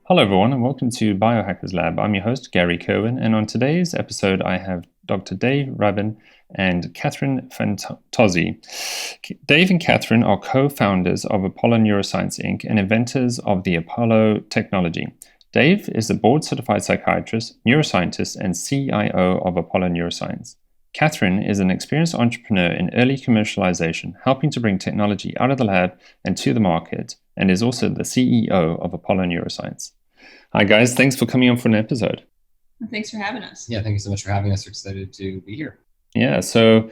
Hello, everyone, and welcome to Biohackers Lab. I'm your host, Gary Kerwin, and on today's episode, I have Dr. Dave Rabin and Kathryn Fantauzzi. Dave and Kathryn are co-founders of Apollo Neuroscience, Inc. and inventors of the Apollo technology. Dave is a board-certified psychiatrist, neuroscientist, and CIO of Apollo Neuroscience. Kathryn is an experienced entrepreneur in early commercialization, helping to bring technology out of the lab and to the market, and is also the CEO of Apollo Neuroscience. Hi, guys. Thanks for coming on for an episode. Thanks for having us. Yeah, thank you so much for having us. We're excited to be here. Yeah, so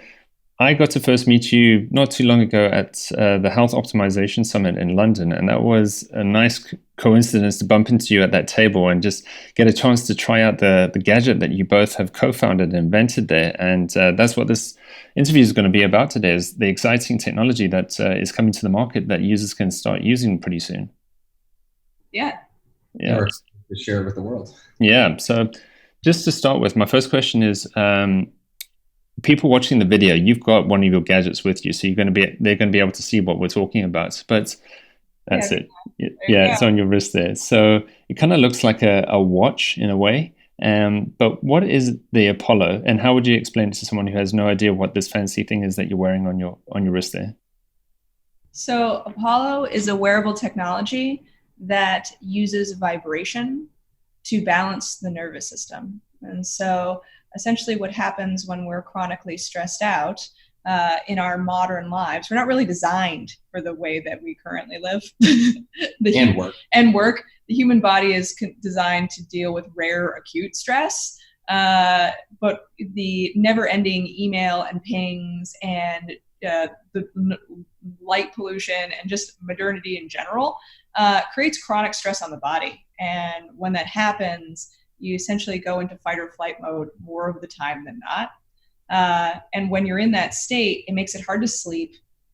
I got to first meet you not too long ago at the Health Optimization Summit in London, and that was a nice coincidence to bump into you at that table and just get a chance to try out the gadget that you both have co-founded and invented there. And that's what this interview is going to be about today, is the exciting technology that is coming to the market that users can start using pretty soon. Yeah. Or to share with the world. Yeah. So just to start with, my first question is, people watching the video, you've got one of your gadgets with you, so they're going to be able to see what we're talking about. But that's it. Yeah, it's on your wrist there. So it kind of looks like a watch in a way. But what is the Apollo, and how would you explain it to someone who has no idea what this fancy thing is that you're wearing on your wrist there? So Apollo is a wearable technology that uses vibration to balance the nervous system. And so essentially what happens when we're chronically stressed out in our modern lives, we're not really designed for the way that we currently live. And work. The human body is designed to deal with rare acute stress, but the never-ending email and pings and the light pollution and just modernity in general creates chronic stress on the body. And when that happens, you essentially go into fight or flight mode more of the time than not. And when you're in that state, it makes it hard to sleep,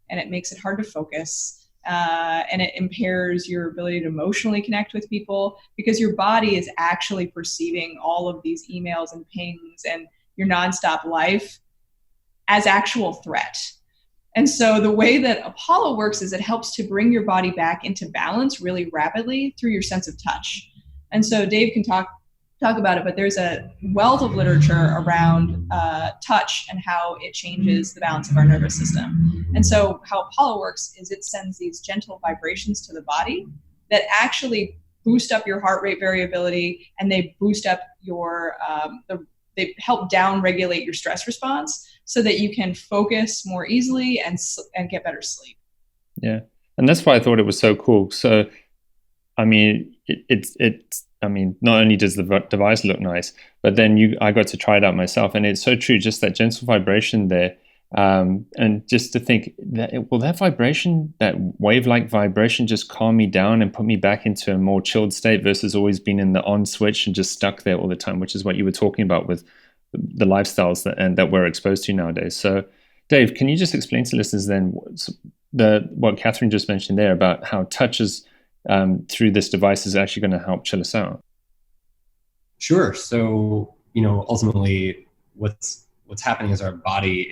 and it makes it hard to focus, and it impairs your ability to emotionally connect with people, because your body is actually perceiving all of these emails and pings and your nonstop life as actual threat. And so the way that Apollo works is it helps to bring your body back into balance really rapidly through your sense of touch. And so Dave can talk about it, but there's a wealth of literature around touch and how it changes the balance of our nervous system. And so how Apollo works is it sends these gentle vibrations to the body that actually boost up your heart rate variability, and they boost up your, they help down-regulate your stress response so that you can focus more easily and get better sleep. Yeah, and that's why I thought it was so cool. So, I mean, I mean, not only does the device look nice, but then I got to try it out myself, and it's so true. Just that gentle vibration there, and just to think that that vibration, that wave-like vibration, just calm me down and put me back into a more chilled state versus always being in the on switch and just stuck there all the time, which is what you were talking about with the lifestyles that we're exposed to nowadays. So, Dave, can you just explain to listeners then what Kathryn just mentioned there about how touch is through this device is actually going to help chill us out? Sure. So, ultimately what's happening is our body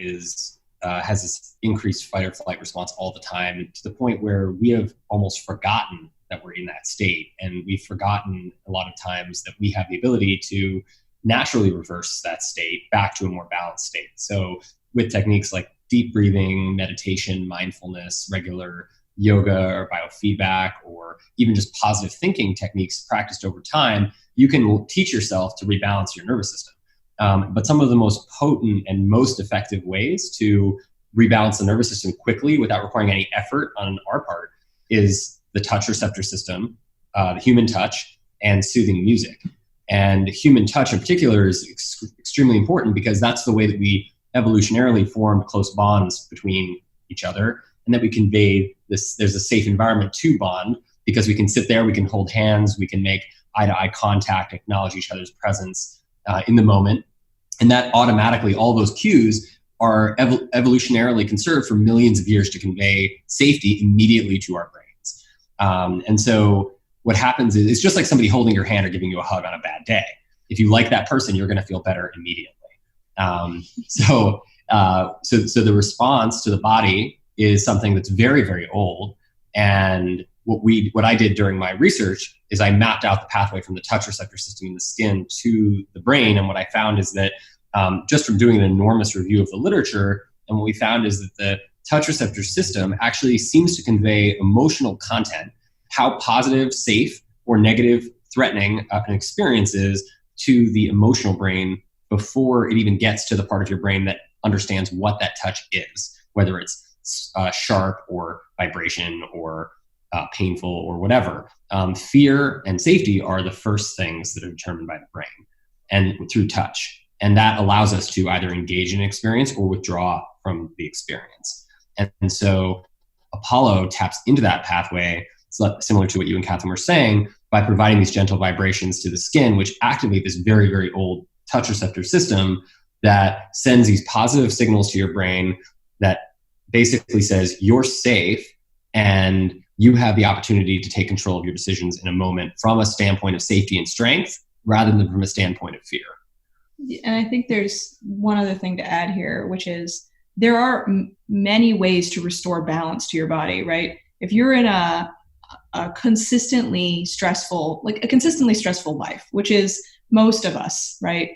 has this increased fight or flight response all the time, to the point where we have almost forgotten that we're in that state. And we've forgotten a lot of times that we have the ability to naturally reverse that state back to a more balanced state. So with techniques like deep breathing, meditation, mindfulness, regular yoga or biofeedback, or even just positive thinking techniques practiced over time, you can teach yourself to rebalance your nervous system. But some of the most potent and most effective ways to rebalance the nervous system quickly without requiring any effort on our part is the touch receptor system, the human touch, and soothing music. And human touch in particular is extremely important, because that's the way that we evolutionarily formed close bonds between each other, and that we convey this. There's a safe environment to bond, because we can sit there, we can hold hands, we can make eye-to-eye contact, acknowledge each other's presence in the moment. And that automatically, all those cues are evolutionarily conserved for millions of years to convey safety immediately to our brains. And so what happens is, it's just like somebody holding your hand or giving you a hug on a bad day. If you like that person, you're going to feel better immediately. So the response to the body is something that's very, very old, and what I did during my research is I mapped out the pathway from the touch receptor system in the skin to the brain. And what I found is that just from doing an enormous review of the literature, and what we found is that the touch receptor system actually seems to convey emotional content, how positive, safe, or negative, threatening an experience is to the emotional brain before it even gets to the part of your brain that understands what that touch is, whether it's sharp or vibration or painful or whatever. Fear and safety are the first things that are determined by the brain and through touch. And that allows us to either engage in an experience or withdraw from the experience. And so Apollo taps into that pathway, similar to what you and Kathryn were saying, by providing these gentle vibrations to the skin, which activate this very, very old touch receptor system that sends these positive signals to your brain that basically says you're safe and you have the opportunity to take control of your decisions in a moment from a standpoint of safety and strength rather than from a standpoint of fear. And I think there's one other thing to add here, which is there are many ways to restore balance to your body, right? If you're in a consistently stressful life, which is most of us, right?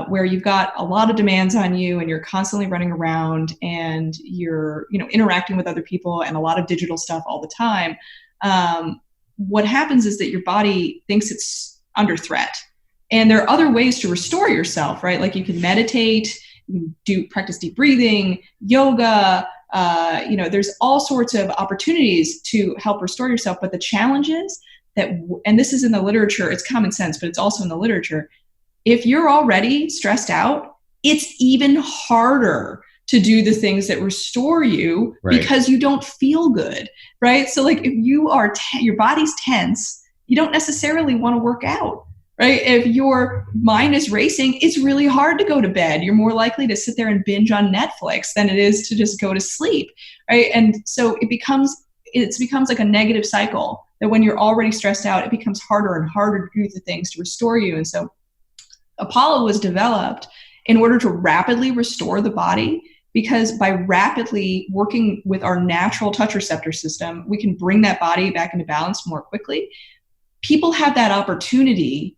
Where you've got a lot of demands on you and you're constantly running around and you're, interacting with other people and a lot of digital stuff all the time. What happens is that your body thinks it's under threat. And there are other ways to restore yourself, right? Like you can meditate, you can practice deep breathing, yoga, there's all sorts of opportunities to help restore yourself. But the challenge is that, and this is in the literature, it's common sense, but it's also in the literature. If you're already stressed out, it's even harder to do the things that restore you because you don't feel good, right? So like if you are, your body's tense, you don't necessarily want to work out, right? If your mind is racing, it's really hard to go to bed. You're more likely to sit there and binge on Netflix than it is to just go to sleep, right? And so it becomes like a negative cycle that when you're already stressed out, it becomes harder and harder to do the things to restore you. And so Apollo was developed in order to rapidly restore the body, because by rapidly working with our natural touch receptor system, we can bring that body back into balance more quickly. People have that opportunity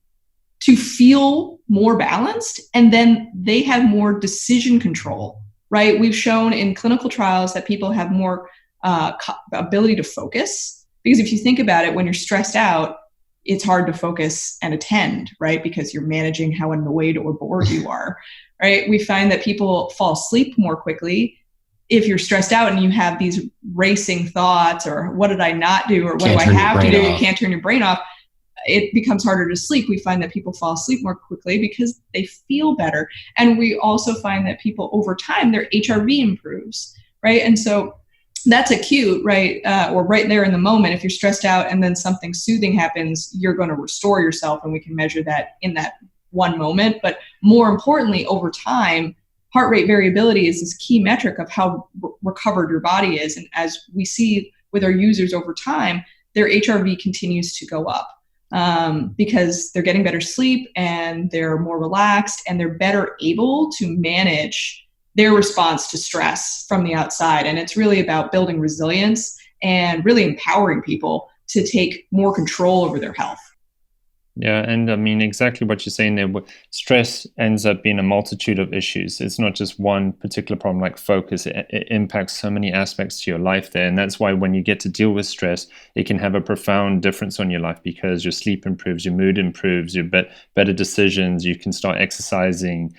to feel more balanced, and then they have more decision control, right? We've shown in clinical trials that people have more ability to focus, because if you think about it, when you're stressed out, it's hard to focus and attend, right? Because you're managing how annoyed or bored you are, right? We find that people fall asleep more quickly if you're stressed out and you have these racing thoughts, or what did I not do, or what do I have to do? You can't turn your brain off. It becomes harder to sleep. We find that people fall asleep more quickly because they feel better. And we also find that people over time, their HRV improves, right? And so that's acute, right? Or right there in the moment. If you're stressed out and then something soothing happens, you're going to restore yourself, and we can measure that in that one moment. But more importantly, over time, heart rate variability is this key metric of how recovered your body is. And as we see with our users over time, their HRV continues to go up because they're getting better sleep and they're more relaxed and they're better able to manage their response to stress from the outside. And it's really about building resilience and really empowering people to take more control over their health. Yeah, and I mean, exactly what you're saying there. Stress ends up being a multitude of issues. It's not just one particular problem like focus. It impacts so many aspects to your life there. And that's why when you get to deal with stress, it can have a profound difference on your life, because your sleep improves, your mood improves, your better decisions, you can start exercising,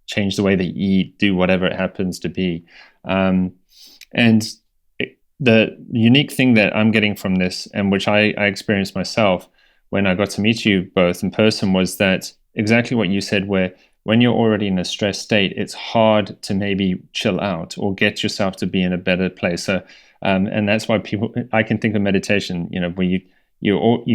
change the way they eat, do whatever it happens to be. The unique thing that I'm getting from this, and which I experienced myself when I got to meet you both in person, was that exactly what you said, where when you're already in a stressed state, it's hard to maybe chill out or get yourself to be in a better place. So, and that's why I can think of meditation, where you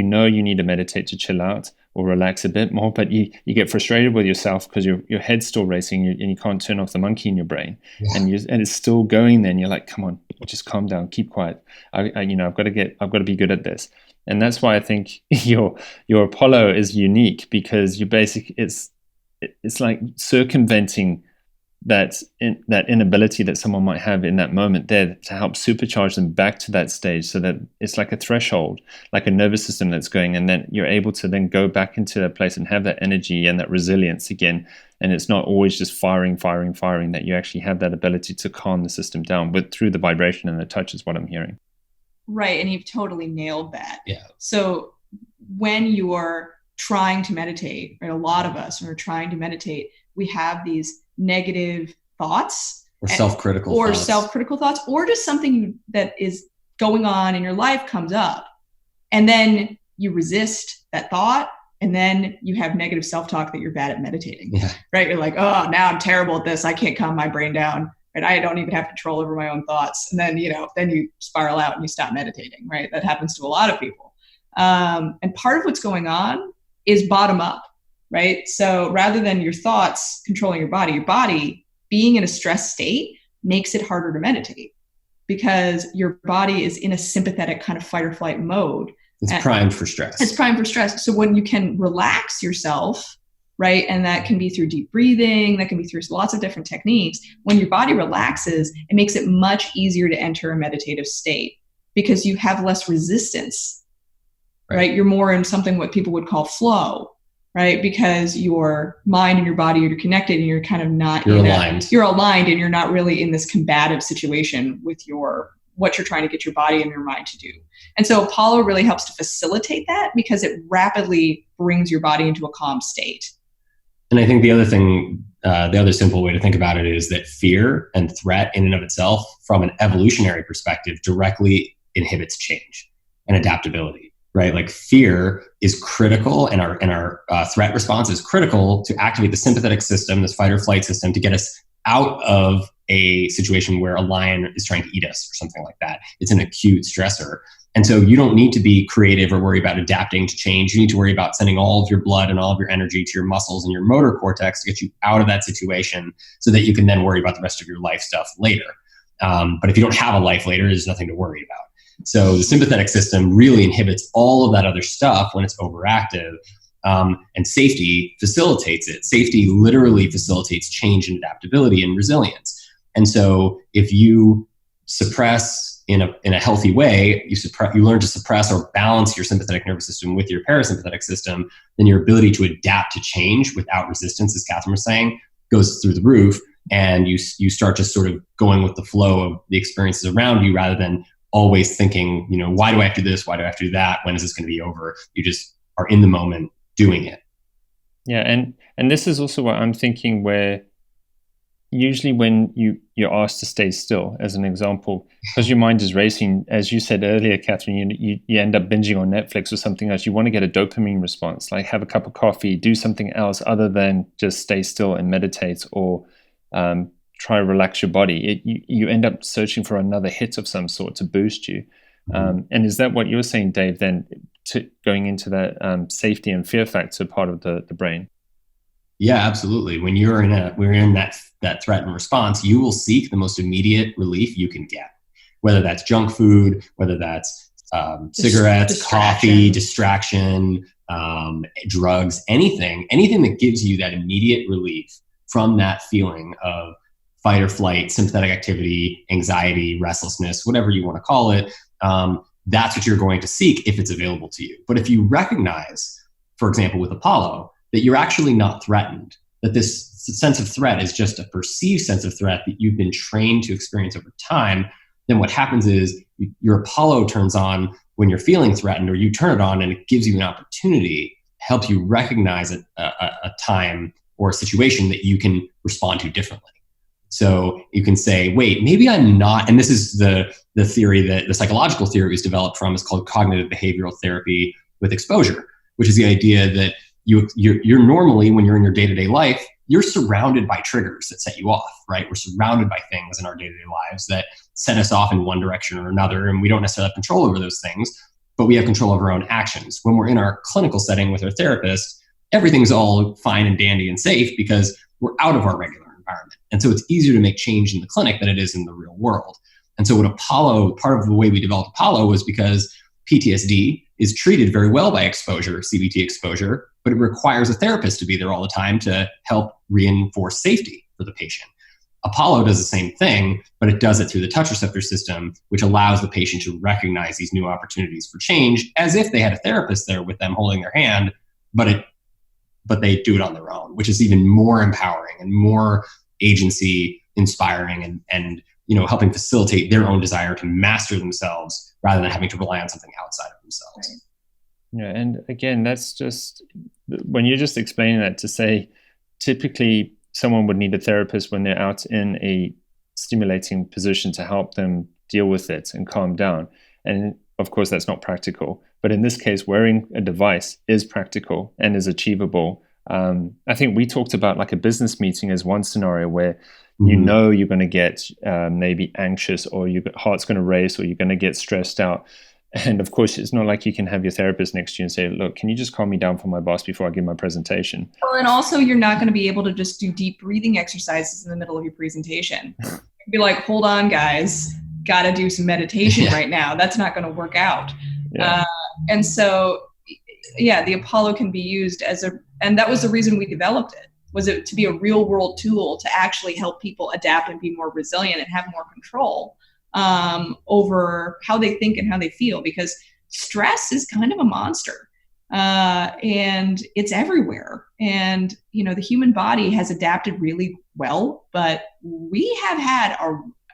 need to meditate to chill out or relax a bit more, but you get frustrated with yourself because your head's still racing and you can't turn off the monkey in your brain, and it's still going. Then you're like, come on, just calm down, keep quiet. I've got to be good at this. And that's why I think your Apollo is unique, because it's like circumventing that inability that someone might have in that moment there to help supercharge them back to that stage, so that it's like a threshold, like a nervous system that's going, and then you're able to then go back into that place and have that energy and that resilience again. And it's not always just firing, that you actually have that ability to calm the system down, but through the vibration and the touch is what I'm hearing. Right. And you've totally nailed that. Yeah. So when you're trying to meditate, right, a lot of us, when we're trying to meditate, we have these negative thoughts or self-critical thoughts, or just something that is going on in your life comes up, and then you resist that thought, and then you have negative self-talk that you're bad at meditating. Yeah. Right? You're like, oh, now I'm terrible at this. I can't calm my brain down. Right? I don't even have control over my own thoughts. And then, then you spiral out and you stop meditating. Right? That happens to a lot of people. And part of what's going on is bottom up. Right? So rather than your thoughts controlling your body being in a stress state makes it harder to meditate, because your body is in a sympathetic kind of fight or flight mode. It's primed for stress. So when you can relax yourself, right? And that can be through deep breathing, that can be through lots of different techniques. When your body relaxes, it makes it much easier to enter a meditative state, because you have less resistance, right? You're more in something what people would call flow. Right? Because your mind and your body are connected, and you're kind of not aligned. You're aligned, and you're not really in this combative situation with what you're trying to get your body and your mind to do. And so Apollo really helps to facilitate that, because it rapidly brings your body into a calm state. And I think the other simple way to think about it is that fear and threat in and of itself, from an evolutionary perspective, directly inhibits change and adaptability. Right? Like fear is critical, and our threat response is critical to activate the sympathetic system, this fight or flight system, to get us out of a situation where a lion is trying to eat us or something like that. It's an acute stressor. And so you don't need to be creative or worry about adapting to change. You need to worry about sending all of your blood and all of your energy to your muscles and your motor cortex to get you out of that situation, so that you can then worry about the rest of your life stuff later. But if you don't have a life later, there's nothing to worry about. So the sympathetic system really inhibits all of that other stuff when it's overactive, and safety facilitates it. Safety literally facilitates change and adaptability and resilience. And so if you suppress in a healthy way, you learn to suppress or balance your sympathetic nervous system with your parasympathetic system, then your ability to adapt to change without resistance, as Kathryn was saying, goes through the roof, and you start just sort of going with the flow of the experiences around you, rather than always thinking, why do I have to do this? Why do I have to do that? When is this going to be over? You just are in the moment doing it. Yeah. And this is also what I'm thinking, where usually when you're asked to stay still, as an example, because your mind is racing, as you said earlier, Kathryn, you end up binging on Netflix or something else. You want to get a dopamine response, like have a cup of coffee, do something else other than just stay still and meditate, or try to relax your body. You end up searching for another hit of some sort to boost you. And is that what you're saying, Dave, then, to going into that safety and fear factor part of the brain? Yeah, absolutely. When we're in that threat and response, you will seek the most immediate relief you can get, whether that's junk food, whether that's cigarettes, coffee, distraction, drugs, anything that gives you that immediate relief from that feeling of fight or flight, sympathetic activity, anxiety, restlessness, whatever you want to call it. That's what you're going to seek if it's available to you. But if you recognize, for example, with Apollo, that you're actually not threatened, that this sense of threat is just a perceived sense of threat that you've been trained to experience over time, then what happens is your Apollo turns on when you're feeling threatened, or you turn it on and it gives you an opportunity, helps you recognize a time or a situation that you can respond to differently. So you can say, wait, maybe I'm not, and this is the theory that the psychological theory was developed from, is called cognitive behavioral therapy with exposure, which is the idea that you're normally, when you're in your day-to-day life, you're surrounded by triggers that set you off, right? We're surrounded by things in our day-to-day lives that set us off in one direction or another, and we don't necessarily have control over those things, but we have control over our own actions. When we're in our clinical setting with our therapist, everything's all fine and dandy and safe because we're out of our regular environment. And so it's easier to make change in the clinic than it is in the real world. And so what Apollo, part of the way we developed Apollo was because PTSD is treated very well by exposure, CBT exposure, but it requires a therapist to be there all the time to help reinforce safety for the patient. Apollo does the same thing, but it does it through the touch receptor system, which allows the patient to recognize these new opportunities for change as if they had a therapist there with them holding their hand, but they do it on their own, which is even more empowering and more agency inspiring and helping facilitate their own desire to master themselves rather than having to rely on something outside of themselves. Right. Yeah, and again, that's just when you're just explaining that to say, typically someone would need a therapist when they're out in a stimulating position to help them deal with it and calm down. And of course, that's not practical. But in this case, wearing a device is practical and is achievable. I think we talked about like a business meeting as one scenario where you know you're going to get maybe anxious, or your heart's going to race, or you're going to get stressed out. And of course, it's not like you can have your therapist next to you and say, look, can you just calm me down for my boss before I give my presentation? Well, and also you're not going to be able to just do deep breathing exercises in the middle of your presentation. Be like, hold on, guys, got to do some meditation right now. That's not going to work out. Yeah. And so, yeah, the Apollo can be used and that was the reason we developed it, was it to be a real world tool to actually help people adapt and be more resilient and have more control over how they think and how they feel, because stress is kind of a monster and it's everywhere. And, the human body has adapted really well, but we have had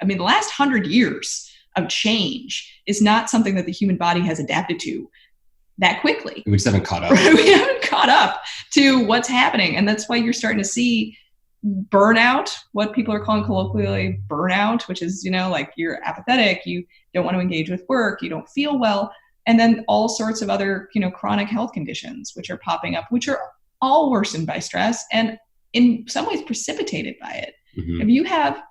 the last 100 years of change is not something that the human body has adapted to that quickly. We just haven't caught up. We haven't caught up to what's happening. And that's why you're starting to see burnout, what people are calling colloquially burnout, which is, like you're apathetic, you don't want to engage with work, you don't feel well. And then all sorts of other, chronic health conditions, which are popping up, which are all worsened by stress and in some ways precipitated by it. Mm-hmm. If you have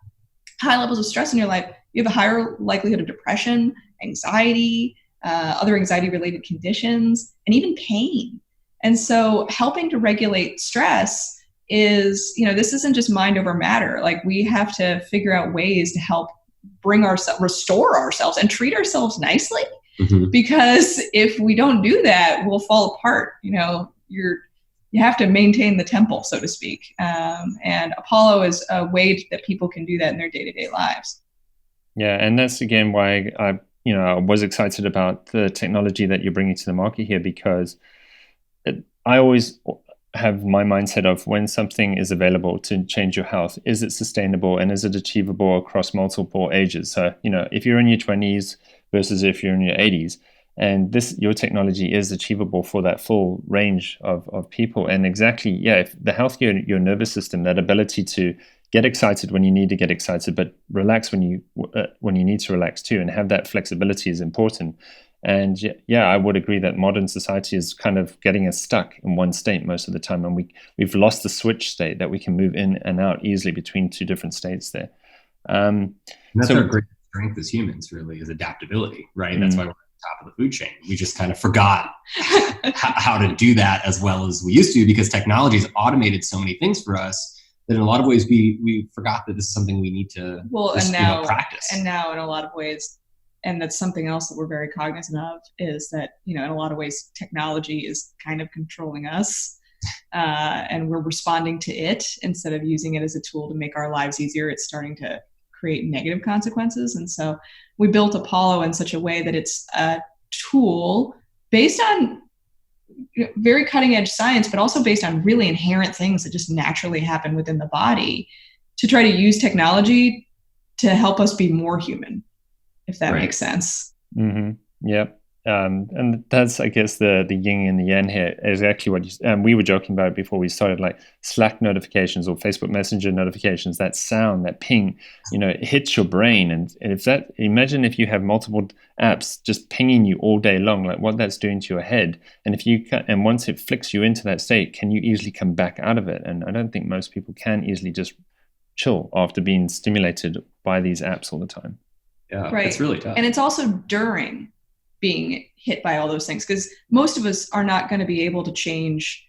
high levels of stress in your life, you have a higher likelihood of depression, anxiety, other anxiety-related conditions, and even pain. And so helping to regulate stress is, this isn't just mind over matter. Like, we have to figure out ways to help restore ourselves and treat ourselves nicely. Mm-hmm. Because if we don't do that, we'll fall apart. You have to maintain the temple, so to speak. And Apollo is a way that people can do that in their day-to-day lives. Yeah, and that's again why I was excited about the technology that you're bringing to the market here, because I always have my mindset of when something is available to change your health, is it sustainable and is it achievable across multiple ages? So, if you're in your 20s versus if you're in your 80s, and your technology is achievable for that full range of people. And exactly, if the healthier your nervous system, that ability to get excited when you need to get excited, but relax when you need to relax too, and have that flexibility is important. And I would agree that modern society is kind of getting us stuck in one state most of the time, and we've lost the switch state that we can move in and out easily between two different states there. And that's our great strength as humans, really, is adaptability, right? That's why we're at the top of the food chain. We just kind of forgot how to do that as well as we used to, because technology has automated so many things for us that in a lot of ways we forgot that this is something we need to practice. And now in a lot of ways, and that's something else that we're very cognizant of, is that, in a lot of ways, technology is kind of controlling us and we're responding to it instead of using it as a tool to make our lives easier. It's starting to create negative consequences. And so we built Apollo in such a way that it's a tool based on very cutting edge science, but also based on really inherent things that just naturally happen within the body, to try to use technology to help us be more human, if that makes sense. Mm-hmm. Yep. And that's, I guess, the yin and the yang here is actually what we were joking about before we started, like Slack notifications or Facebook Messenger notifications, that sound, that ping, it hits your brain. And imagine if you have multiple apps just pinging you all day long, like what that's doing to your head. And once it flicks you into that state, can you easily come back out of it? And I don't think most people can easily just chill after being stimulated by these apps all the time. Yeah, right. It's really tough. And it's also during being hit by all those things, because most of us are not going to be able to change.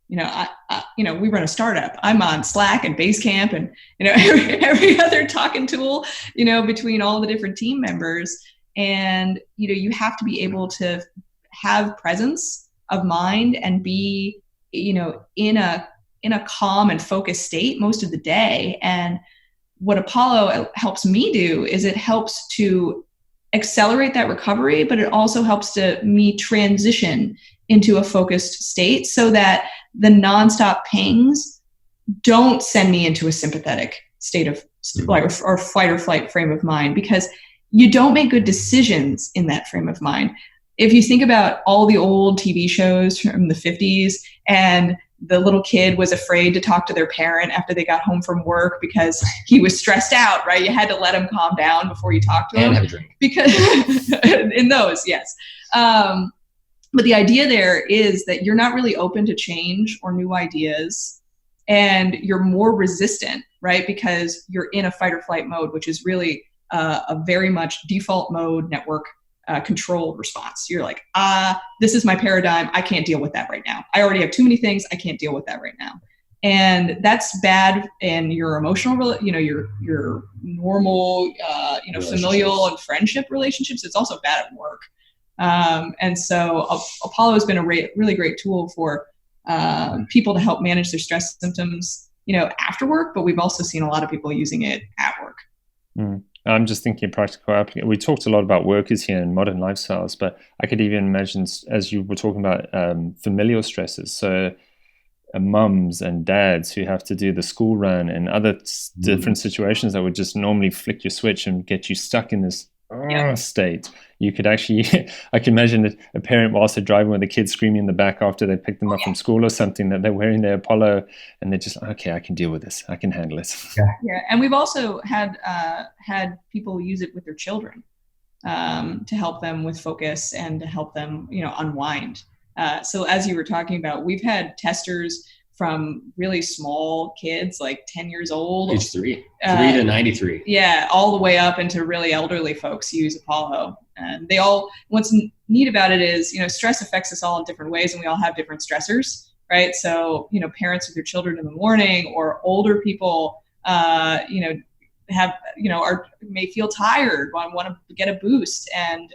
We run a startup. I'm on Slack and Basecamp and every other talking tool, between all the different team members. And you have to be able to have presence of mind and be in a calm and focused state most of the day. And what Apollo helps me do is it helps to accelerate that recovery, but it also helps me transition into a focused state so that the nonstop pings don't send me into a sympathetic state of or fight or flight frame of mind, because you don't make good decisions in that frame of mind. If you think about all the old TV shows from the 50s, and the little kid was afraid to talk to their parent after they got home from work because he was stressed out, right? You had to let him calm down before you talked to him. And have a drink. Because in those, yes. But the idea there is that you're not really open to change or new ideas, and you're more resistant, right? Because you're in a fight or flight mode, which is really a very much default mode network control response. You're like, this is my paradigm. I can't deal with that right now. I already have too many things. I can't deal with that right now. And that's bad in your emotional, your normal, familial and friendship relationships. It's also bad at work. And so Apollo has been a really great tool for people to help manage their stress symptoms, after work, but we've also seen a lot of people using it at work. I'm just thinking practical application. We talked a lot about workers here and modern lifestyles, but I could even imagine, as you were talking about, familial stresses. So mums and dads who have to do the school run and other different situations that would just normally flick your switch and get you stuck in this state. You could actually, I can imagine a parent whilst they're driving with the kids screaming in the back after they picked them up from school or something, that they're wearing their Apollo and they're just, okay, I can deal with this. I can handle it. Yeah. And we've also had people use it with their children to help them with focus and to help them, unwind. So as you were talking about, we've had testers from really small kids, like 10 years old. Age 3 to 93. Yeah, all the way up into really elderly folks use Apollo. And what's neat about it is, stress affects us all in different ways, and we all have different stressors, right? So, parents with their children in the morning, or older people, may feel tired, want to get a boost. And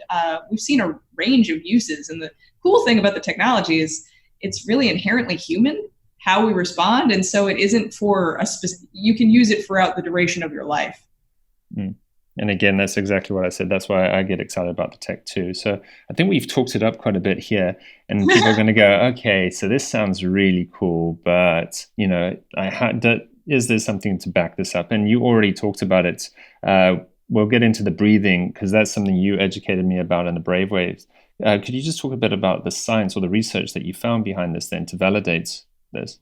we've seen a range of uses. And the cool thing about the technology is it's really inherently human, how we respond. And so it isn't for you can use it throughout the duration of your life. And again, that's exactly what I said. That's why I get excited about the tech too. So I think we've talked it up quite a bit here, and people are going to go, okay, so this sounds really cool, but is there something to back this up? And you already talked about it. We'll get into the breathing, because that's something you educated me about in the Brave Waves. Could you just talk a bit about the science or the research that you found behind this then to validate this?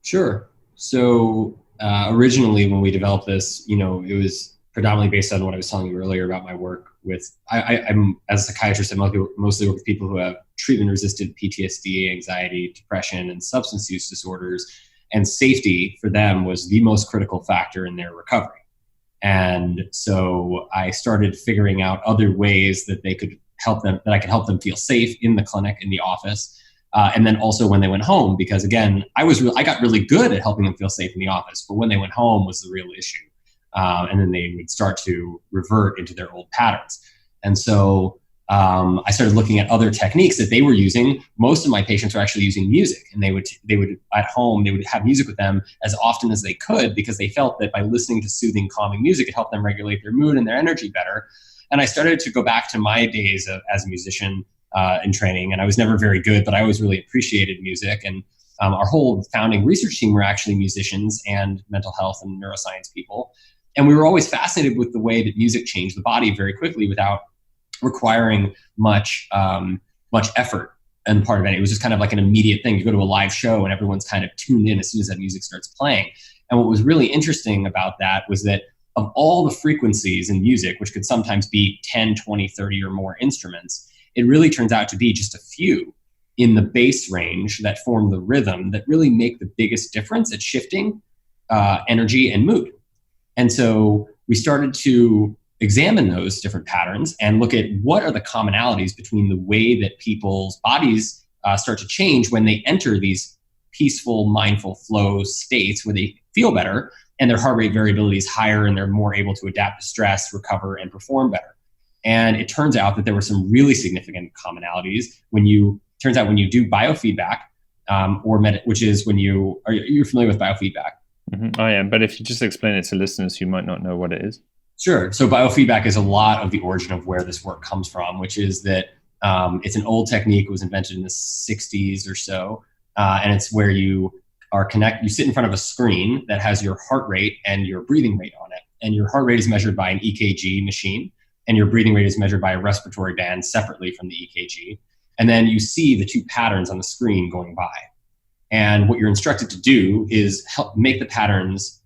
Sure. So originally when we developed this, it was predominantly based on what I was telling you earlier about my work with, I'm as a psychiatrist, I mostly work with people who have treatment-resistant PTSD, anxiety, depression, and substance use disorders. And safety for them was the most critical factor in their recovery. And so I started figuring out other ways that I could help them feel safe in the clinic, in the office. And then also when they went home, because again, I got really good at helping them feel safe in the office, but when they went home was the real issue. And then they would start to revert into their old patterns. And so I started looking at other techniques that they were using. Most of my patients were actually using music, and they would at home, they would have music with them as often as they could, because they felt that by listening to soothing, calming music, it helped them regulate their mood and their energy better. And I started to go back to my days as a musician in training, and I was never very good, but I always really appreciated music. And our whole founding research team were actually musicians and mental health and neuroscience people. And we were always fascinated with the way that music changed the body very quickly without requiring much effort and part of it. It was just kind of like an immediate thing. You go to a live show and everyone's kind of tuned in as soon as that music starts playing. And what was really interesting about that was that of all the frequencies in music, which could sometimes be 10, 20, 30 or more instruments, it really turns out to be just a few in the bass range that form the rhythm that really make the biggest difference at shifting energy and mood. And so we started to examine those different patterns and look at what are the commonalities between the way that people's bodies start to change when they enter these peaceful, mindful flow states where they feel better and their heart rate variability is higher and they're more able to adapt to stress, recover, and perform better. And it turns out that there were some really significant commonalities when you do biofeedback, which is when you're familiar with biofeedback. I am, but if you just explain it to listeners who might not know what it is. Sure. So biofeedback is a lot of the origin of where this work comes from, which is that it's an old technique. It was invented in the 60s or so. And it's where you sit in front of a screen that has your heart rate and your breathing rate on it. And your heart rate is measured by an EKG machine, and your breathing rate is measured by a respiratory band separately from the EKG. And then you see the two patterns on the screen going by. And what you're instructed to do is help make the patterns,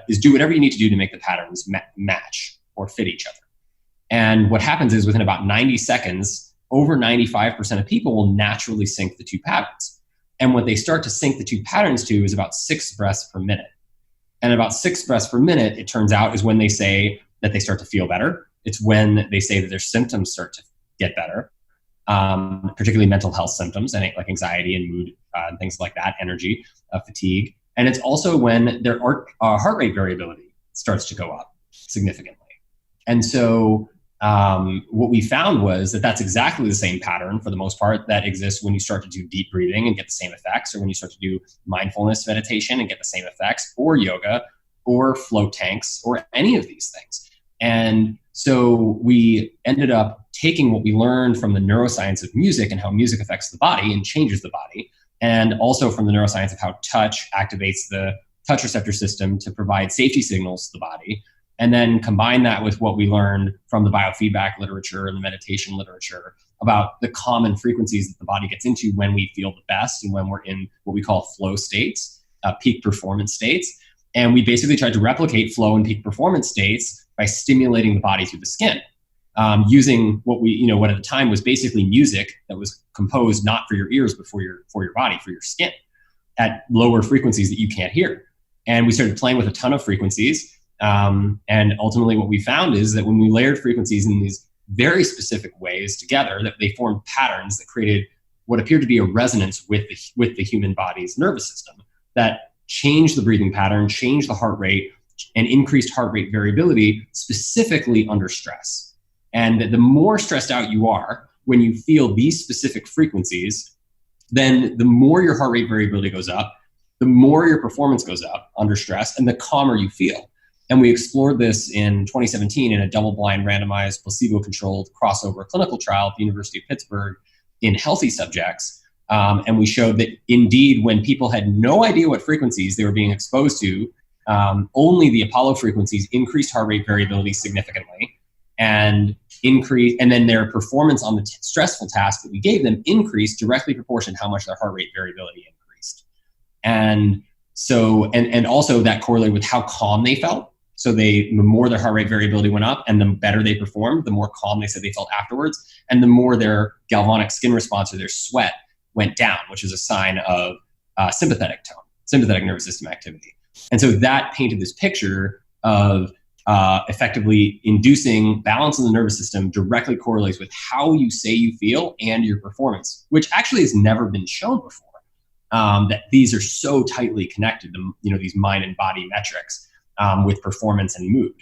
is do whatever you need to do to make the patterns match or fit each other. And what happens is within about 90 seconds, over 95% of people will naturally sync the two patterns. And what they start to sync the two patterns to is about 6 breaths per minute. And about 6 breaths per minute, it turns out, is when they say that they start to feel better. It's when they say that their symptoms start to get better, particularly mental health symptoms and like anxiety and mood and things like that, energy, fatigue. And it's also when their heart rate variability starts to go up significantly. And so what we found was that that's exactly the same pattern, for the most part, that exists when you start to do deep breathing and get the same effects, or when you start to do mindfulness meditation and get the same effects, or yoga, or float tanks, or any of these things. And so we ended up taking what we learned from the neuroscience of music and how music affects the body and changes the body, and also from the neuroscience of how touch activates the touch receptor system to provide safety signals to the body, and then combine that with what we learned from the biofeedback literature and the meditation literature about the common frequencies that the body gets into when we feel the best and when we're in what we call flow states, peak performance states. And we basically tried to replicate flow and peak performance states by stimulating the body through the skin, using what at the time was basically music that was composed not for your ears, but for your body, for your skin, at lower frequencies that you can't hear. And we started playing with a ton of frequencies. And ultimately what we found is that when we layered frequencies in these very specific ways together, that they formed patterns that created what appeared to be a resonance with the human body's nervous system that changed the breathing pattern, changed the heart rate, and increased heart rate variability specifically under stress. And the more stressed out you are when you feel these specific frequencies, then the more your heart rate variability goes up, the more your performance goes up under stress, and the calmer you feel. And we explored this in 2017 in a double-blind, randomized, placebo-controlled crossover clinical trial at the University of Pittsburgh in healthy subjects. And we showed that indeed, when people had no idea what frequencies they were being exposed to, only the Apollo frequencies increased heart rate variability significantly, and then their performance on the stressful task that we gave them increased directly proportioned how much their heart rate variability increased. And so, and also that correlated with how calm they felt. So the more their heart rate variability went up and the better they performed, the more calm they said they felt afterwards, and the more their galvanic skin response or their sweat went down, which is a sign of sympathetic nervous system activity. And so that painted this picture of effectively inducing balance in the nervous system directly correlates with how you say you feel and your performance, which actually has never been shown before. That these are so tightly connected, these mind and body metrics with performance and mood.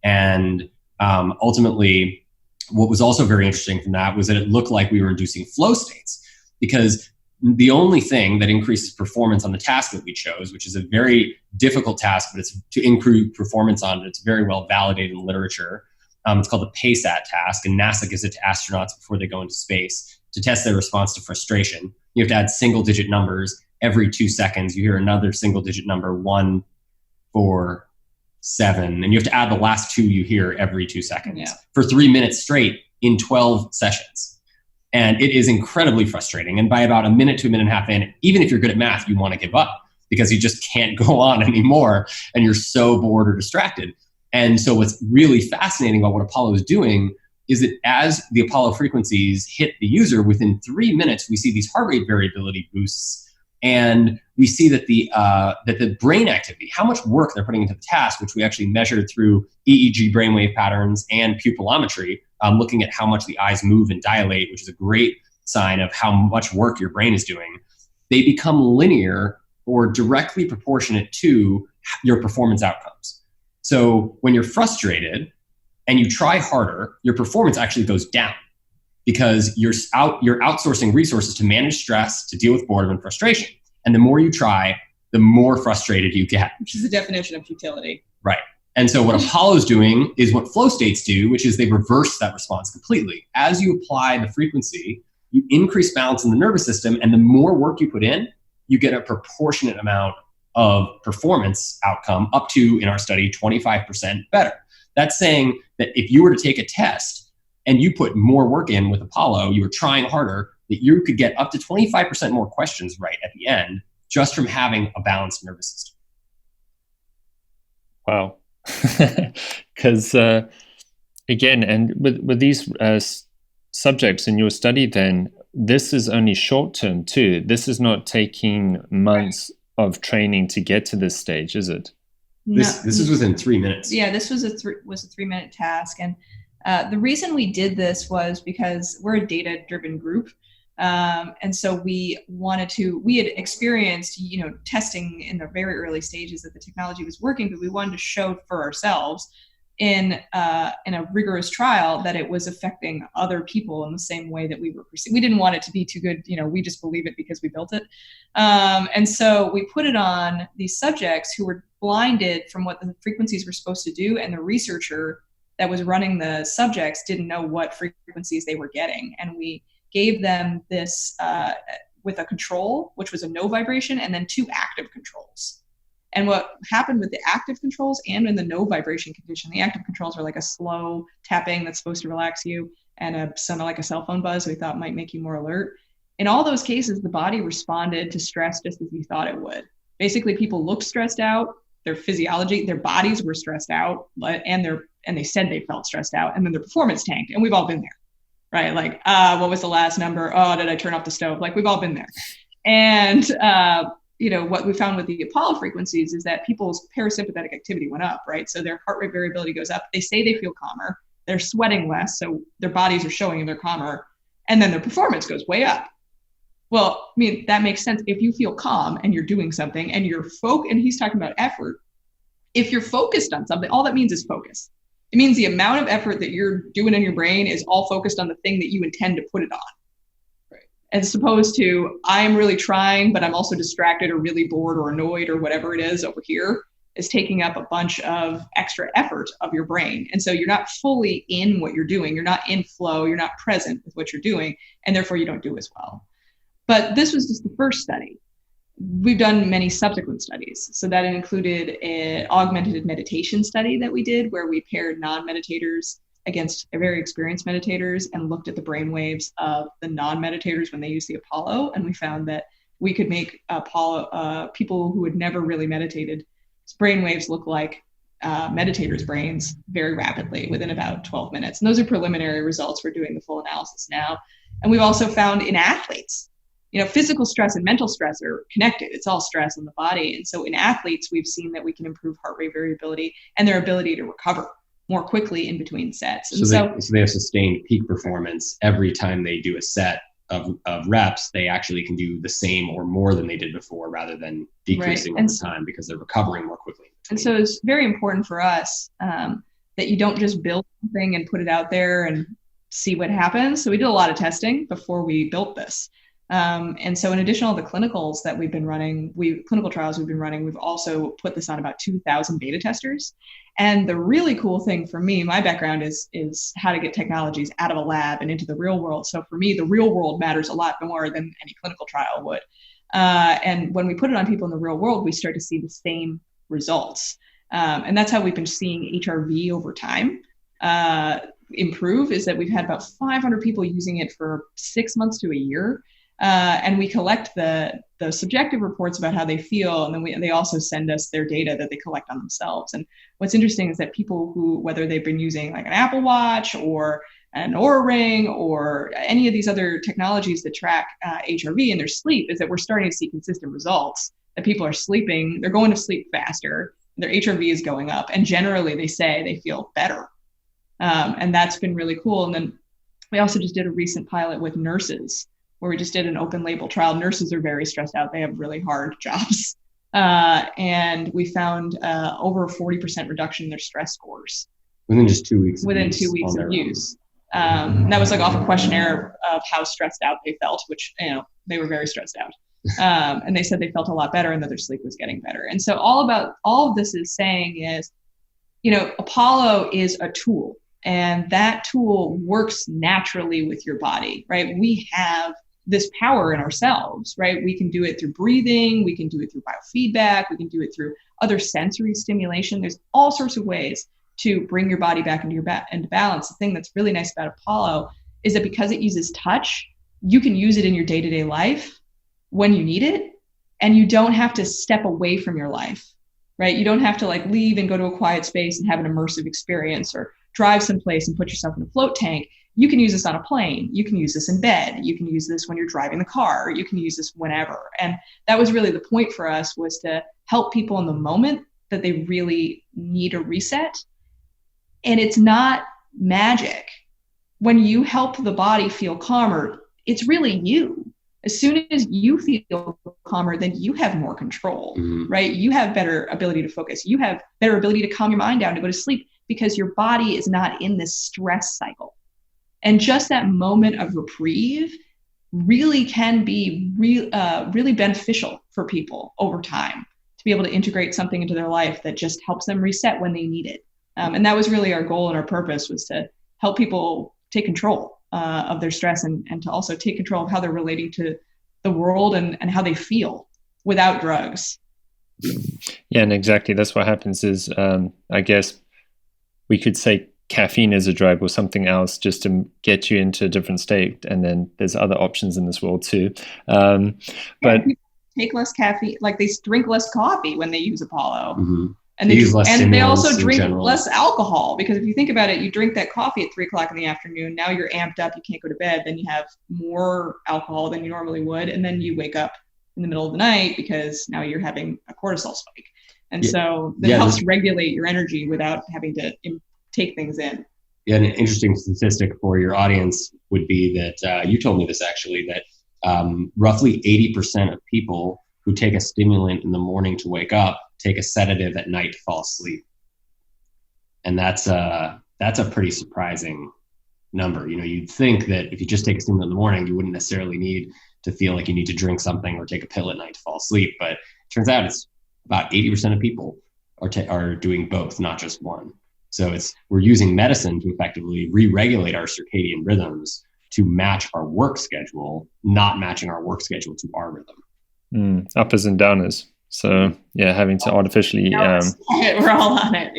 And ultimately, what was also very interesting from that was that it looked like we were inducing flow states, because the only thing that increases performance on the task that we chose, which is a very difficult task, but it's to improve performance on it, it's very well validated in literature. It's called the PACEAT task, and NASA gives it to astronauts before they go into space to test their response to frustration. You have to add single-digit numbers every 2 seconds. You hear another single-digit number, 1, 4, 7, and you have to add the last 2 you hear every 2 seconds for 3 minutes straight in 12 sessions. And it is incredibly frustrating. And by about a minute to a minute and a half in, even if you're good at math, you want to give up because you just can't go on anymore and you're so bored or distracted. And so what's really fascinating about what Apollo is doing is that as the Apollo frequencies hit the user, within 3 minutes, we see these heart rate variability boosts. And we see that the brain activity, how much work they're putting into the task, which we actually measured through EEG brainwave patterns and pupillometry, looking at how much the eyes move and dilate, which is a great sign of how much work your brain is doing, they become linear or directly proportionate to your performance outcomes. So when you're frustrated and you try harder, your performance actually goes down because you're outsourcing resources to manage stress, to deal with boredom and frustration. And the more you try, the more frustrated you get. Which is the definition of futility. Right. And so what Apollo's doing is what flow states do, which is they reverse that response completely. As you apply the frequency, you increase balance in the nervous system, and the more work you put in, you get a proportionate amount of performance outcome, up to, in our study, 25% better. That's saying that if you were to take a test and you put more work in with Apollo, you were trying harder, that you could get up to 25% more questions right at the end just from having a balanced nervous system. Wow. Because again, and with these subjects in your study, then this is only short term too. This is not taking months of training to get to this stage, is it? This is within 3 minutes. Yeah, this was a 3-minute task, and the reason we did this was because we're a data-driven group. And so we had experienced, testing in the very early stages that the technology was working, but we wanted to show for ourselves in a rigorous trial that it was affecting other people in the same way that we were perceived. We didn't want it to be too good. We just believe it because we built it. And so we put it on these subjects who were blinded from what the frequencies were supposed to do. And the researcher that was running the subjects didn't know what frequencies they were getting. And we gave them this with a control, which was a no vibration, and then 2 active controls. And what happened with the active controls and in the no vibration condition, the active controls are like a slow tapping that's supposed to relax you, and something like a cell phone buzz we thought might make you more alert. In all those cases, the body responded to stress just as you thought it would. Basically, people looked stressed out, their physiology, their bodies were stressed out, and they said they felt stressed out, and then their performance tanked. And we've all been there, right? Like, what was the last number? Oh, did I turn off the stove? Like, we've all been there. And what we found with the Apollo frequencies is that people's parasympathetic activity went up, right? So their heart rate variability goes up. They say they feel calmer. They're sweating less, so their bodies are showing they're calmer. And then their performance goes way up. Well, I mean, that makes sense. If you feel calm and you're doing something and you're and he's talking about effort. If you're focused on something, all that means is focus. It means the amount of effort that you're doing in your brain is all focused on the thing that you intend to put it on. As opposed to, I'm really trying, but I'm also distracted or really bored or annoyed or whatever it is over here, is taking up a bunch of extra effort of your brain. And so you're not fully in what you're doing. You're not in flow. You're not present with what you're doing. And therefore you don't do as well. But this was just the first study. We've done many subsequent studies. So that included an augmented meditation study that we did where we paired non-meditators against very experienced meditators and looked at the brain waves of the non-meditators when they used the Apollo. And we found that we could make people who had never really meditated, brain waves look like meditators' brains very rapidly within about 12 minutes. And those are preliminary results. We're doing the full analysis now. And we've also found in athletes, physical stress and mental stress are connected. It's all stress in the body. And so in athletes, we've seen that we can improve heart rate variability and their ability to recover more quickly in between sets. And so they have sustained peak performance every time they do a set of reps. They actually can do the same or more than they did before rather than decreasing over time because they're recovering more quickly. And so it's very important for us that you don't just build something and put it out there and see what happens. So we did a lot of testing before we built this. And so in addition to all the clinical trials we've been running, we've also put this on about 2,000 beta testers. And the really cool thing for me, my background is how to get technologies out of a lab and into the real world. So for me, the real world matters a lot more than any clinical trial would. And when we put it on people in the real world, we start to see the same results. And that's how we've been seeing HRV over time improve, is that we've had about 500 people using it for 6 months to a year. And we collect the subjective reports about how they feel, and then they also send us their data that they collect on themselves. And what's interesting is that people who, whether they've been using like an Apple Watch or an Oura Ring or any of these other technologies that track HRV in their sleep, is that we're starting to see consistent results, that people are sleeping, they're going to sleep faster, their HRV is going up, and generally they say they feel better. And that's been really cool. And then we also just did a recent pilot with nurses, where we just did an open label trial. Nurses are very stressed out. They have really hard jobs. And we found over a 40% reduction in their stress scores. Within just 2 weeks. Within 2 weeks of use. That was like off a questionnaire of how stressed out they felt, which, they were very stressed out. And they said they felt a lot better and that their sleep was getting better. And so all of this is saying is, Apollo is a tool, and that tool works naturally with your body, right? We have this power in ourselves, right? We can do it through breathing. We can do it through biofeedback. We can do it through other sensory stimulation. There's all sorts of ways to bring your body back into into balance. The thing that's really nice about Apollo is that because it uses touch, you can use it in your day-to-day life when you need it, and you don't have to step away from your life, right? You don't have to leave and go to a quiet space and have an immersive experience, or drive someplace and put yourself in a float tank. You can use this on a plane. You can use this in bed. You can use this when you're driving the car. You can use this whenever. And that was really the point for us, was to help people in the moment that they really need a reset. And it's not magic. When you help the body feel calmer, it's really you. As soon as you feel calmer, then you have more control, right? You have better ability to focus. You have better ability to calm your mind down, to go to sleep, because your body is not in this stress cycle. And just that moment of reprieve really can be really beneficial for people over time, to be able to integrate something into their life that just helps them reset when they need it. And that was really our goal and our purpose, was to help people take control of their stress, and to also take control of how they're relating to the world and how they feel without drugs. Yeah, and exactly. That's what happens is, I guess we could say caffeine is a drug or something else just to get you into a different state. And then there's other options in this world too. But people take less caffeine, they drink less coffee when they use Apollo. And they also drink less alcohol, because if you think about it, you drink that coffee at 3:00 in the afternoon. Now you're amped up. You can't go to bed. Then you have more alcohol than you normally would. And then you wake up in the middle of the night because now you're having a cortisol spike. And so that helps regulate your energy without having to take things in. Yeah, an interesting statistic for your audience would be that you told me this actually, that roughly 80% of people who take a stimulant in the morning to wake up take a sedative at night to fall asleep. And that's a pretty surprising number. You'd think that if you just take a stimulant in the morning, you wouldn't necessarily need to feel like you need to drink something or take a pill at night to fall asleep. But it turns out it's about 80% of people are doing both, not just one. So we're using medicine to effectively re-regulate our circadian rhythms to match our work schedule, not matching our work schedule to our rhythm. Uppers and downers. So yeah, having to artificially we're all on it.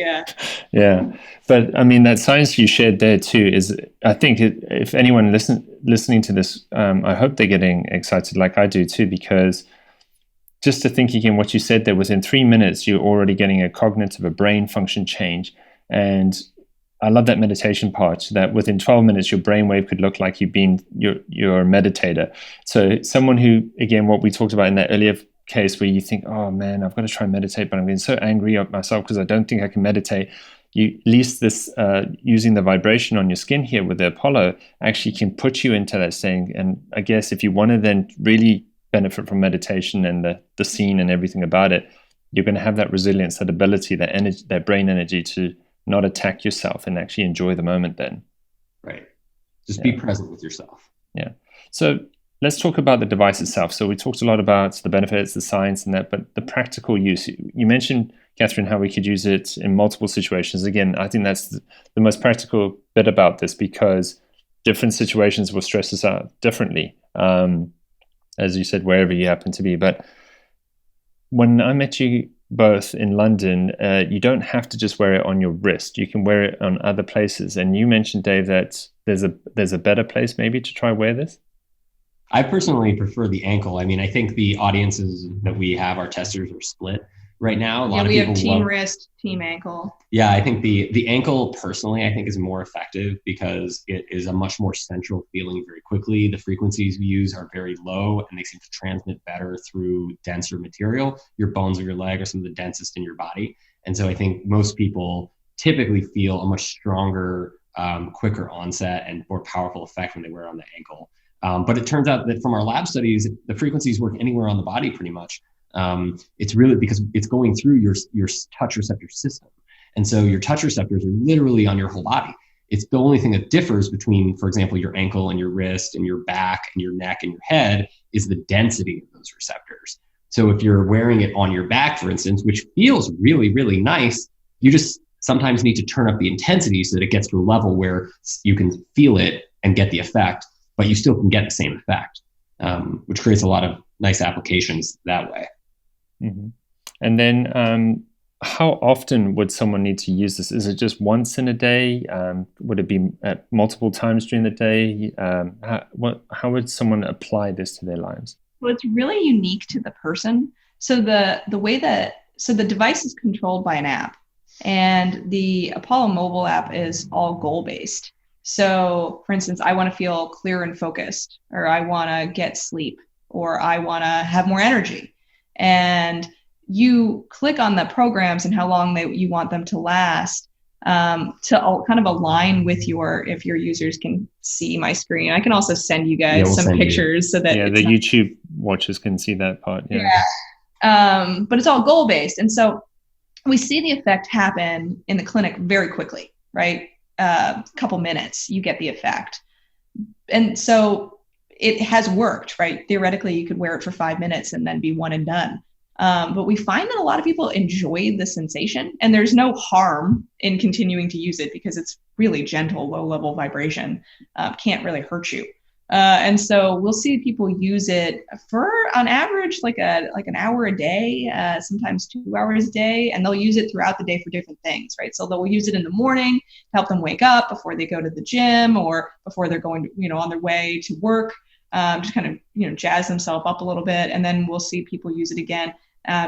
Yeah. But I mean, that science you shared there too is, I think if anyone listening to this, I hope they're getting excited like I do too, because just to think again, what you said there, within 3 minutes, you're already getting a brain function change. And I love that meditation part, that within 12 minutes, your brainwave could look like you're a meditator. So someone who, again, what we talked about in that earlier case where you think, oh man, I've got to try and meditate, but I'm getting so angry at myself because I don't think I can meditate. At least this, using the vibration on your skin here with the Apollo actually can put you into that state. And I guess if you want to then really benefit from meditation and the scene and everything about it, you're going to have that resilience, that ability, that energy, that brain energy to not attack yourself and actually enjoy the moment then. Right. Just be present with yourself. Yeah. So let's talk about the device itself. So we talked a lot about the benefits, the science and that, but the practical use. You mentioned, Kathryn, how we could use it in multiple situations. Again, I think that's the most practical bit about this, because different situations will stress us out differently. As you said, wherever you happen to be. But when I met you both in London, you don't have to just wear it on your wrist. You can wear it on other places. And you mentioned, Dave, that there's a better place maybe to try wear this. I personally prefer the ankle. I mean, I think the audiences that we have, our testers, are split right now. A lot of people have team wrist, team ankle. Yeah, I think the ankle personally, I think, is more effective because it is a much more central feeling very quickly. The frequencies we use are very low and they seem to transmit better through denser material. Your bones of your leg are some of the densest in your body. And so I think most people typically feel a much stronger, quicker onset and more powerful effect when they wear it on the ankle. But it turns out that from our lab studies, the frequencies work anywhere on the body pretty much. It's really because it's going through your touch receptor system. And so your touch receptors are literally on your whole body. It's the only thing that differs between, for example, your ankle and your wrist and your back and your neck and your head is the density of those receptors. So if you're wearing it on your back, for instance, which feels really, really nice, you just sometimes need to turn up the intensity so that it gets to a level where you can feel it and get the effect, but you still can get the same effect, which creates a lot of nice applications that way. Mm-hmm. And then how often would someone need to use this? Is it just once in a day? Would it be at multiple times during the day? How would someone apply this to their lives? Well, it's really unique to the person. So the device is controlled by an app, and the Apollo mobile app is all goal-based. So for instance, I want to feel clear and focused, or I want to get sleep, or I want to have more energy. And you click on the programs and how long you want them to last, to kind of align with if your users can see my screen. I can also send you guys some pictures so that the YouTube watchers can see that part. Yeah. But it's all goal-based. And so we see the effect happen in the clinic very quickly, right? A couple minutes, you get the effect. And so it has worked, right? Theoretically, you could wear it for 5 minutes and then be one and done. But we find that a lot of people enjoy the sensation, and there's no harm in continuing to use it because it's really gentle, low-level vibration, can't really hurt you. And so we'll see people use it for, on average, like an hour a day, sometimes 2 hours a day, and they'll use it throughout the day for different things, right? So they'll use it in the morning to help them wake up before they go to the gym or before they're going to, on their way to work, just kind of, jazz themselves up a little bit. And then we'll see people use it again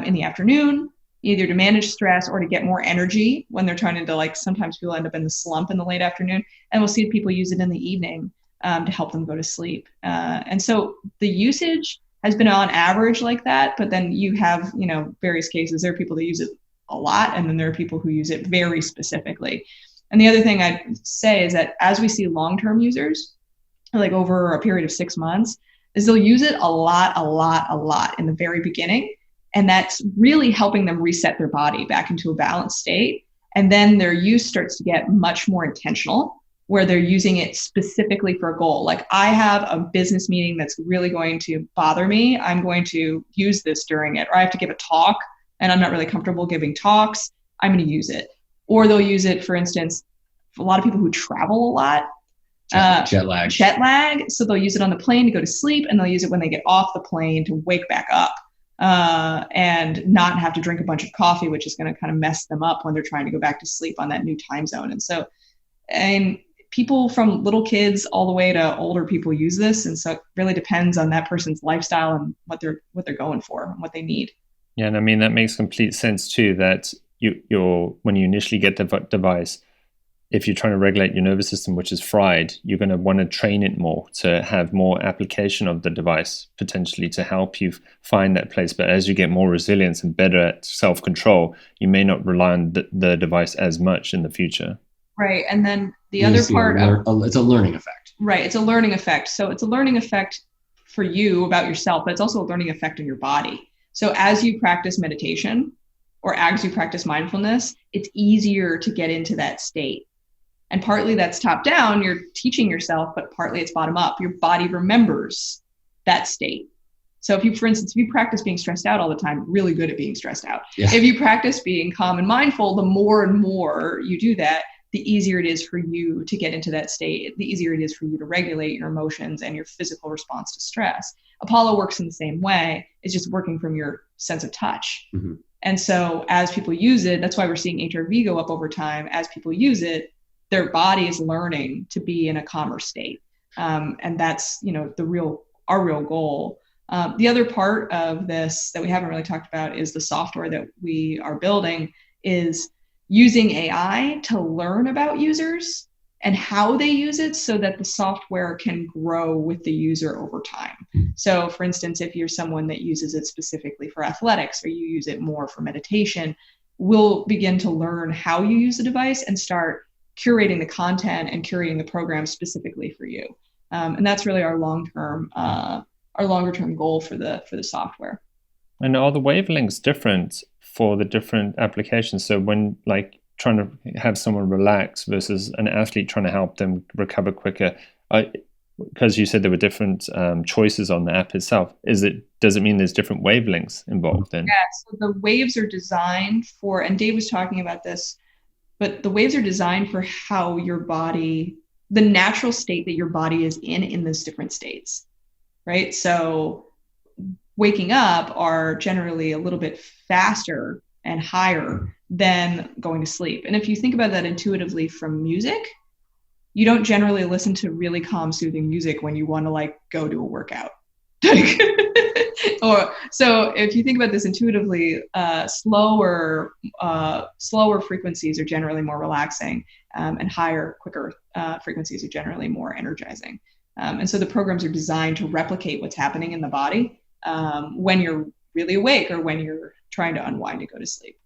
in the afternoon, either to manage stress or to get more energy when they're trying to, sometimes people end up in the slump in the late afternoon, and we'll see people use it in the evening to help them go to sleep. And so the usage has been on average like that, but then you have, various cases. There are people that use it a lot, and then there are people who use it very specifically. And the other thing I'd say is that as we see long-term users, like over a period of 6 months, is they'll use it a lot in the very beginning. And that's really helping them reset their body back into a balanced state. And then their use starts to get much more intentional, where they're using it specifically for a goal. Like, I have a business meeting that's really going to bother me. I'm going to use this during it. Or I have to give a talk and I'm not really comfortable giving talks. I'm going to use it. Or they'll use it, for instance, for a lot of people who travel a lot. Jet lag. So they'll use it on the plane to go to sleep, and they'll use it when they get off the plane to wake back up. And not have to drink a bunch of coffee, which is going to kind of mess them up when they're trying to go back to sleep on that new time zone. And so, people from little kids all the way to older people use this. And so it really depends on that person's lifestyle and what they're going for and what they need. Yeah. And I mean, that makes complete sense too, that when you initially get the device, if you're trying to regulate your nervous system, which is fried, you're going to want to train it more to have more application of the device, potentially to help you find that place. But as you get more resilience and better at self-control, you may not rely on the device as much in the future. Right. And then the other part it's a learning effect. Right. It's a learning effect. So it's a learning effect for you about yourself, but it's also a learning effect on your body. So as you practice meditation or as you practice mindfulness, it's easier to get into that state. And partly that's top down, you're teaching yourself, but partly it's bottom up. Your body remembers that state. So if you practice being stressed out all the time, really good at being stressed out. Yeah. If you practice being calm and mindful, the more and more you do that, the easier it is for you to get into that state, the easier it is for you to regulate your emotions and your physical response to stress. Apollo works in the same way. It's just working from your sense of touch. Mm-hmm. And so as people use it, that's why we're seeing HRV go up over time. As people use it, their body is learning to be in a calmer state. And that's, our real goal. The other part of this that we haven't really talked about is the software that we are building is using AI to learn about users and how they use it so that the software can grow with the user over time. So for instance, if you're someone that uses it specifically for athletics or you use it more for meditation, we'll begin to learn how you use the device and start curating the content and curating the program specifically for you. And that's really our longer term goal for the software. And are the wavelengths different for the different applications? So when trying to have someone relax versus an athlete trying to help them recover quicker, because you said there were different choices on the app itself, does it mean there's different wavelengths involved then? Yeah, so the waves are designed for, and Dave was talking about this, but the waves are designed for how your body, the natural state that your body is in those different states, right? So waking up are generally a little bit faster and higher than going to sleep. And if you think about that intuitively from music, you don't generally listen to really calm, soothing music when you want to like go to a workout. Or so if you think about this intuitively, slower frequencies are generally more relaxing, and higher, quicker frequencies are generally more energizing. And so the programs are designed to replicate what's happening in the body when you're really awake or when you're trying to unwind to go to sleep.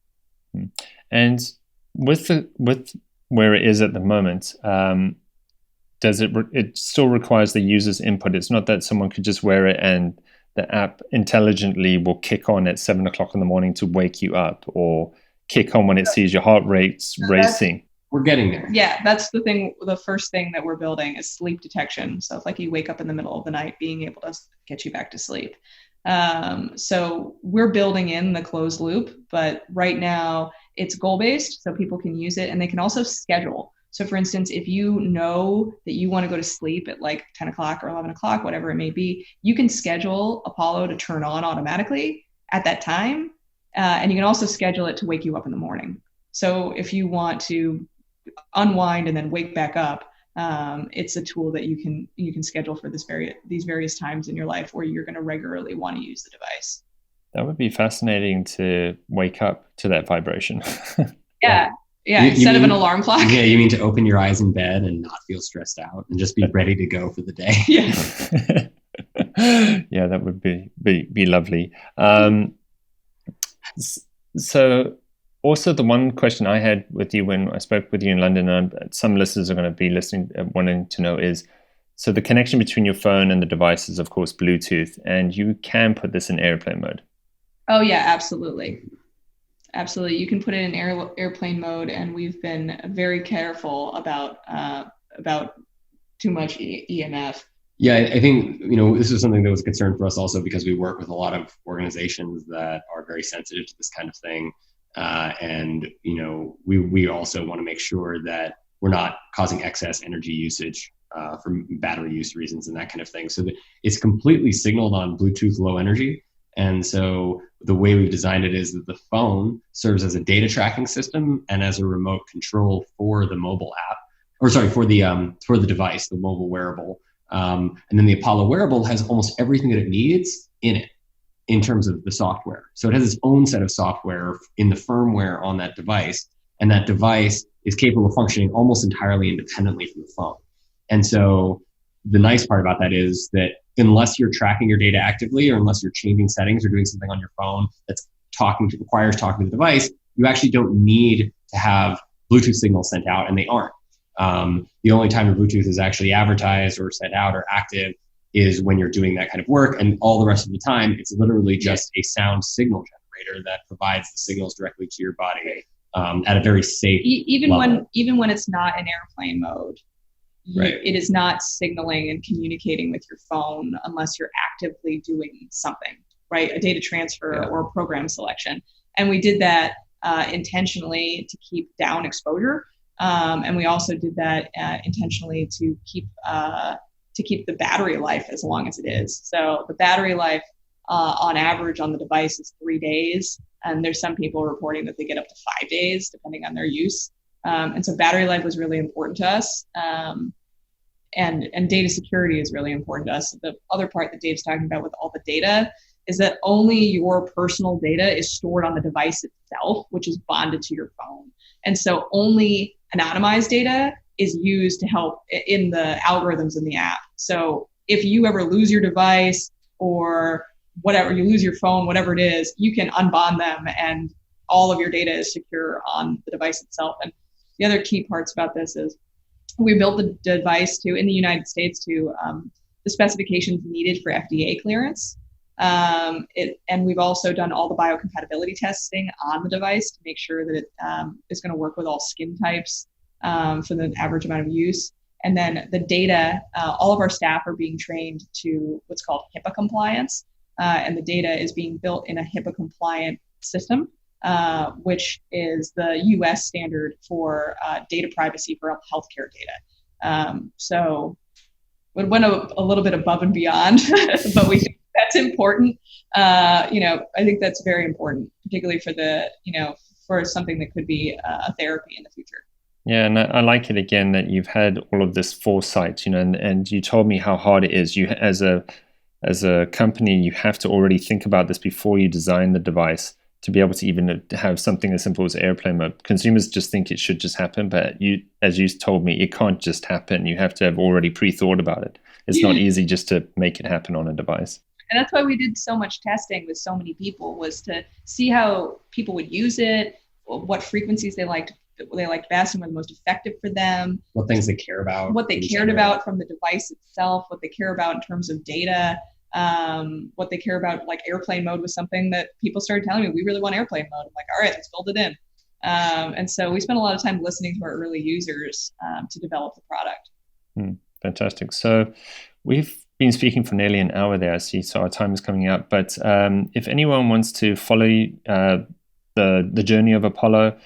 And with where it is at the moment, it still requires the user's input? It's not that someone could just wear it and the app intelligently will kick on at 7 o'clock in the morning to wake you up, or kick on when it sees your heart rate's racing. We're getting there. Yeah, that's the thing. The first thing that we're building is sleep detection. So if like you wake up in the middle of the night, being able to get you back to sleep. So we're building in the closed loop, but right now it's goal-based, so people can use it, and they can also schedule. So for instance, if you know that you want to go to sleep at like 10 o'clock or 11 o'clock, whatever it may be, you can schedule Apollo to turn on automatically at that time. And you can also schedule it to wake you up in the morning. So if you want to unwind and then wake back up, it's a tool that you can schedule for these various times in your life where you're going to regularly want to use the device. That would be fascinating to wake up to that vibration. Yeah. Yeah, instead of an alarm clock. Yeah, you mean to open your eyes in bed and not feel stressed out and just be ready to go for the day. Yeah. Yeah, that would be lovely. So also the one question I had with you when I spoke with you in London, and some listeners are going to be listening, wanting to know is, so the connection between your phone and the device is of course Bluetooth, and you can put this in airplane mode. Oh yeah, absolutely. Absolutely. You can put it in airplane mode, and we've been very careful about too much EMF. Yeah, I think, this is something that was a concern for us also because we work with a lot of organizations that are very sensitive to this kind of thing. And we also want to make sure that we're not causing excess energy usage for battery use reasons and that kind of thing. So that it's completely signaled on Bluetooth low energy. And so the way we've designed it is that the phone serves as a data tracking system and as a remote control for the mobile app, for the device, the mobile wearable. And then the Apollo wearable has almost everything that it needs in it in terms of the software. So it has its own set of software in the firmware on that device, and that device is capable of functioning almost entirely independently from the phone. And so the nice part about that is that unless you're tracking your data actively, or unless you're changing settings or doing something on your phone that's requires talking to the device, you actually don't need to have Bluetooth signals sent out, and they aren't. The only time your Bluetooth is actually advertised or sent out or active is when you're doing that kind of work, and all the rest of the time, it's literally just a sound signal generator that provides the signals directly to your body at a very safe level. Even when it's not in airplane mode. Right. It is not signaling and communicating with your phone unless you're actively doing something, right? A data transfer or a program selection. And we did that intentionally to keep down exposure. And we also did that intentionally to keep the battery life as long as it is. So the battery life on average on the device is 3 days. And there's some people reporting that they get up to 5 days depending on their use. And so battery life was really important to us. And data security is really important to us. The other part that Dave's talking about with all the data is that only your personal data is stored on the device itself, which is bonded to your phone. And so only anonymized data is used to help in the algorithms in the app. So if you ever lose your device or whatever, you lose your phone, whatever it is, you can unbond them and all of your data is secure on the device itself. And the other key parts about this is we built the device in the United States to the specifications needed for FDA clearance. And we've also done all the biocompatibility testing on the device to make sure that it is going to work with all skin types for the average amount of use. And then the data, all of our staff are being trained to what's called HIPAA compliance. And the data is being built in a HIPAA compliant system, which is the US standard for data privacy for healthcare data. So we went a little bit above and beyond, but we think that's important. I think that's very important, particularly for for something that could be a therapy in the future. Yeah, and I like it again that you've had all of this foresight, and you told me how hard it is. You, as a company, you have to already think about this before you design the device to be able to even have something as simple as airplane mode. Consumers just think it should just happen, but as you told me, it can't just happen. You have to have already pre-thought about it. It's not easy just to make it happen on a device. And that's why we did so much testing with so many people, was to see how people would use it, what frequencies they liked best and were the most effective for them. What things they care about. What they cared about from the device itself, what they care about in terms of data, what they care about, like airplane mode was something that people started telling me, we really want airplane mode. I'm like, all right, let's build it in. And so we spent a lot of time listening to our early users to develop the product. Fantastic. So we've been speaking for nearly an hour there, I see, so our time is coming up. But if anyone wants to follow the journey of Apollo,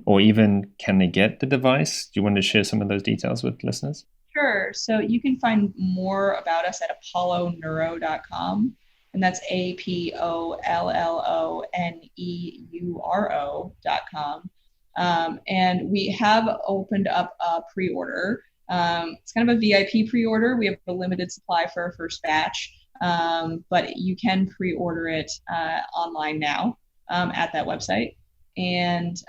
or even can they get the device? Do you want to share some of those details with listeners? Sure. So you can find more about us at apolloneuro.com, and that's APOLLONEURO.com. And we have opened up a pre-order. It's kind of a VIP pre-order. We have a limited supply for our first batch, but you can pre-order it online now at that website. And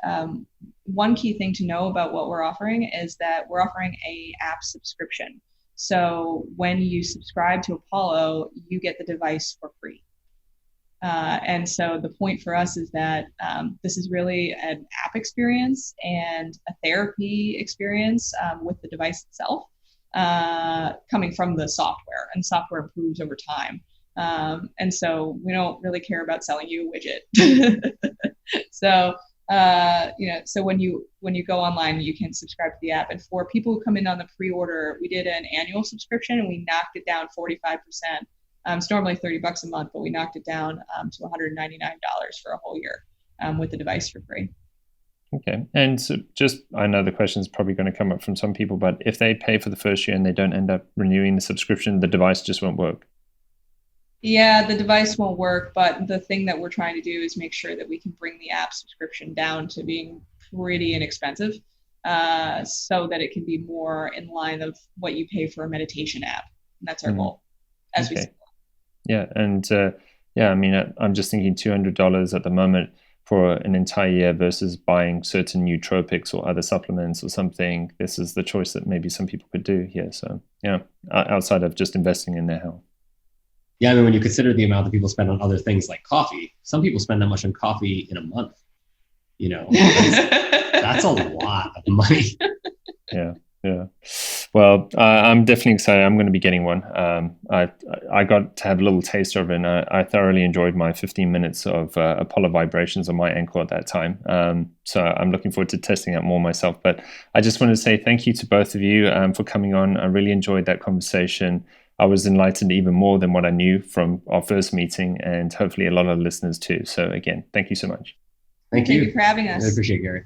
one key thing to know about what we're offering is that we're offering a app subscription. So when you subscribe to Apollo, you get the device for free. And so the point for us is that this is really an app experience and a therapy experience with the device itself, coming from the software, and software improves over time. And so we don't really care about selling you a widget. So, so when you go online, you can subscribe to the app. And for people who come in on the pre-order, we did an annual subscription and we knocked it down 45%. It's normally $30 a month, but we knocked it down to $199 for a whole year with the device for free. Okay. And so I know the question is probably going to come up from some people, but if they pay for the first year and they don't end up renewing the subscription, the device just won't work. Yeah, the device won't work, but the thing that we're trying to do is make sure that we can bring the app subscription down to being pretty inexpensive, so that it can be more in line of what you pay for a meditation app. And that's our goal as we scale. Yeah. And I mean, I'm just thinking $200 at the moment for an entire year versus buying certain nootropics or other supplements or something. This is the choice that maybe some people could do here. So yeah, outside of just investing in their health. Yeah, I mean, when you consider the amount that people spend on other things like coffee, some people spend that much on coffee in a month. That's a lot of money. Yeah. Well, I'm definitely excited. I'm going to be getting one. I got to have a little taste of it, and I thoroughly enjoyed my 15 minutes of Apollo vibrations on my ankle at that time. So I'm looking forward to testing out more myself. But I just want to say thank you to both of you for coming on. I really enjoyed that conversation. I was enlightened even more than what I knew from our first meeting, and hopefully a lot of listeners too. So again, thank you so much. Thank you for having us. I appreciate it, Gary.